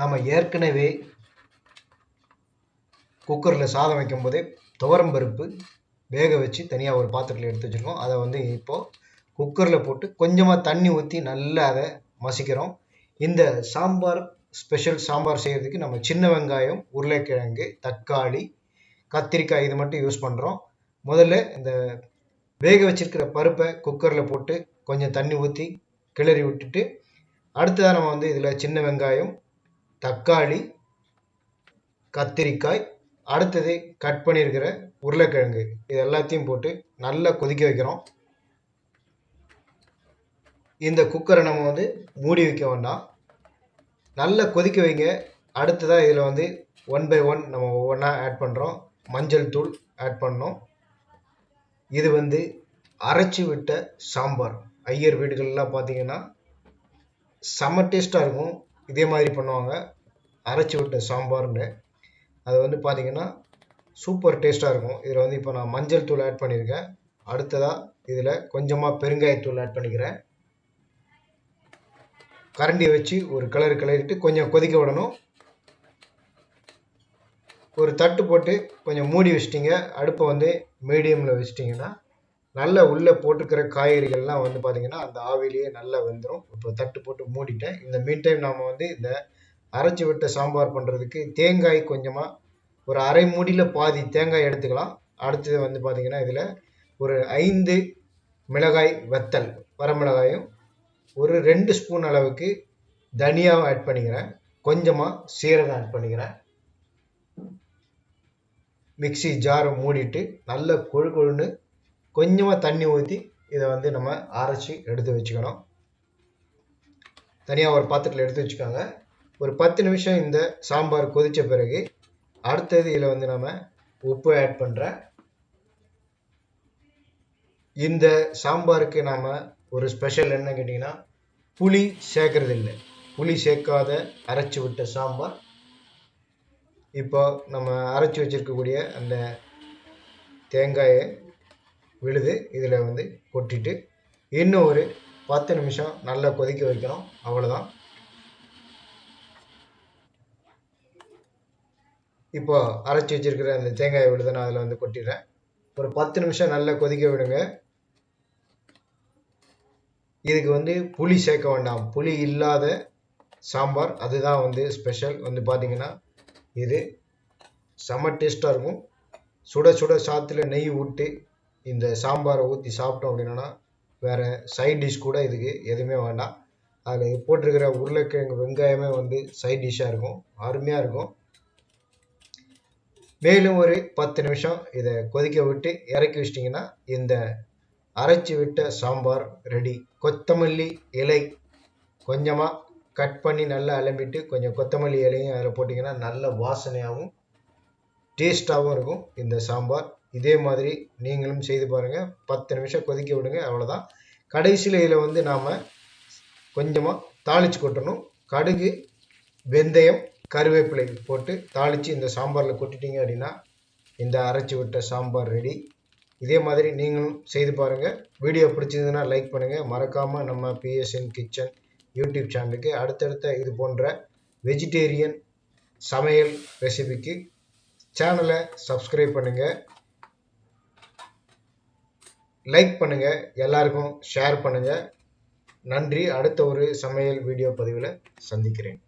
நம்ம ஏற்கனவே குக்கரில் சாதம் வைக்கும்போதே துவரம் பருப்பு வேக வச்சு தனியாக ஒரு பாத்திரத்தில் எடுத்து வச்சுருக்கோம். அதை வந்து இப்போது குக்கரில் போட்டு கொஞ்சமாக தண்ணி ஊற்றி நல்லா அதை மசிக்கிறோம். இந்த சாம்பார் ஸ்பெஷல் சாம்பார் செய்கிறதுக்கு நம்ம சின்ன வெங்காயம், உருளைக்கிழங்கு, தக்காளி, கத்திரிக்காய் இது மட்டும் யூஸ் பண்ணுறோம். முதல்ல இந்த வேக வச்சிருக்கிற பருப்பை குக்கரில் போட்டு கொஞ்சம் தண்ணி ஊற்றி கிளறி விட்டுட்டு, அடுத்ததாக நம்ம வந்து இதில் சின்ன வெங்காயம், தக்காளி, கத்திரிக்காய், அடுத்தது கட் பண்ணியிருக்கிற உருளைக்கிழங்கு இது எல்லாத்தையும் போட்டு நல்லா கொதிக்க வைக்கிறோம். இந்த குக்கரை நம்ம வந்து மூடி வைக்க வேண்டாம், நல்லா கொதிக்க வைங்க. அடுத்ததாக இதில் வந்து 1 by 1 நம்ம ஒவ்வொன்றா ஆட் பண்ணுறோம். மஞ்சள் தூள் ஆட் பண்ணோம். இது வந்து அரைச்சி விட்ட சாம்பார். ஐயர் வீடுகள்லாம் பார்த்தீங்கன்னா செம்ம டேஸ்ட்டாக இருக்கும். இதே மாதிரி பண்ணுவாங்க, அரைச்சி விட்ட சாம்பார்னு. அது வந்து பார்த்தீங்கன்னா சூப்பர் டேஸ்ட்டாக இருக்கும். இதில் வந்து இப்போ நான் மஞ்சள் தூள் ஆட் பண்ணியிருக்கேன். அடுத்ததாக இதில் கொஞ்சமாக பெருங்காயத்தூள் ஆட் பண்ணிக்கிறேன். கரண்டியை வச்சு ஒரு கிளறிட்டு கொஞ்சம் கொதிக்க விடணும். ஒரு தட்டு போட்டு கொஞ்சம் மூடி வச்சிட்டிங்க. அடுப்பை வந்து மீடியமில் வச்சிட்டிங்கன்னா நல்லா உள்ளே போட்டுக்கிற காய்கறிகள்லாம் வந்து பார்த்திங்கன்னா அந்த ஆவிலேயே நல்லா வெந்துடும். இப்போ தட்டு போட்டு மூடிட்டேன். இந்த மீன் டைம் நாம் வந்து இந்த அரைச்சி விட்ட சாம்பார் பண்ணுறதுக்கு தேங்காய் கொஞ்சமாக ஒரு அரை மூடியில் பாதி தேங்காய் எடுத்துக்கலாம். அடுத்தது வந்து பார்த்திங்கன்னா இதில் ஒரு 5 மிளகாய் வத்தல், வரமிளகாயும், ஒரு 2 ஸ்பூன் அளவுக்கு தனியாவும் ஆட் பண்ணிக்கிறேன். கொஞ்சமாக சீரகம் ஆட் பண்ணிக்கிறேன். மிக்சி ஜாரை மூடிட்டு நல்லா கொழுன்னு கொஞ்சமாக தண்ணி ஊற்றி இதை வந்து நம்ம அரைச்சி எடுத்து வச்சுக்கணும். தனியாக ஒரு பாத்திரத்தில் எடுத்து வச்சுக்கோங்க. ஒரு 10 நிமிஷம் இந்த சாம்பார் கொதித்த பிறகு அடுத்தது இதில் வந்து நம்ம உப்பு ஆட் பண்ணுறேன். இந்த சாம்பாருக்கு நாம் ஒரு ஸ்பெஷல் என்ன கேட்டிங்கன்னா, புளி சேர்க்கறது இல்லை. புளி சேர்க்காத அரைச்சி விட்ட சாம்பார். இப்போ நம்ம அரைச்சி வச்சுருக்கக்கூடிய அந்த தேங்காயை விழுது இதில் வந்து கொட்டிட்டு இன்னும் ஒரு 10 நிமிஷம் நல்லா கொதிக்க வைக்கணும். அவ்வளோதான். இப்போ அரைச்சி வச்சிருக்கிற அந்த தேங்காயை விழுதை நான் அதில் வந்து கொட்டிடுறேன். ஒரு 10 நிமிஷம் நல்லா கொதிக்க விடுங்க. இதுக்கு வந்து புளி சேர்க்க வேண்டாம், புளி இல்லாத சாம்பார். அதுதான் வந்து ஸ்பெஷல். வந்து பார்த்தீங்கன்னா இது செம்ம டேஸ்ட்டாக இருக்கும். சுட சுட சாத்தில் நெய் விட்டு இந்த சாம்பாரை ஊற்றி சாப்பிட்டோம் அப்படின்னா வேறு சைட் டிஷ் கூட இதுக்கு எதுவுமே வேண்டாம். அதில் போட்டிருக்கிற உருளைக்கிழங்கு வெங்காயமே வந்து சைட் டிஷ்ஷாக இருக்கும், அருமையாக இருக்கும். மேலும் ஒரு 10 நிமிஷம் இதை கொதிக்க விட்டு இறக்கி வச்சிட்டிங்கன்னா இந்த அரைச்சி விட்ட சாம்பார் ரெடி. கொத்தமல்லி இலை கொஞ்சமாக கட் பண்ணி நல்லா அலம்பிட்டு கொஞ்சம் கொத்தமல்லி இலையும் அதில் போட்டிங்கன்னா நல்ல வாசனையாகவும் டேஸ்ட்டாகவும் இருக்கும் இந்த சாம்பார். இதே மாதிரி நீங்களும் செய்து பாருங்கள். 10 நிமிஷம் கொதிக்க விடுங்க, அவ்வளோதான். கடைசியில் இதில் வந்து நாம் கொஞ்சமாக தாளித்து கொட்டணும். கடுகு, வெந்தயம், கருவேப்பிலை போட்டு தாளித்து இந்த சாம்பாரில் கொட்டிட்டீங்க அப்படின்னா இந்த அரைச்சி விட்ட சாம்பார் ரெடி. இதே மாதிரி நீங்களும் செய்து பாருங்கள். வீடியோ பிடிச்சிருந்ததுன்னா லைக் பண்ணுங்கள். மறக்காமல் நம்ம PSN கிச்சன் யூடியூப் சேனலுக்கு அடுத்தடுத்த இது போன்ற வெஜிடேரியன் சமையல் ரெசிபிக்கு சேனலை சப்ஸ்கிரைப் பண்ணுங்கள், லைக் பண்ணுங்கள், எல்லாருக்கும் ஷேர் பண்ணுங்கள். நன்றி. அடுத்த ஒரு சமையல் வீடியோ பதிவில் சந்திக்கிறேன்.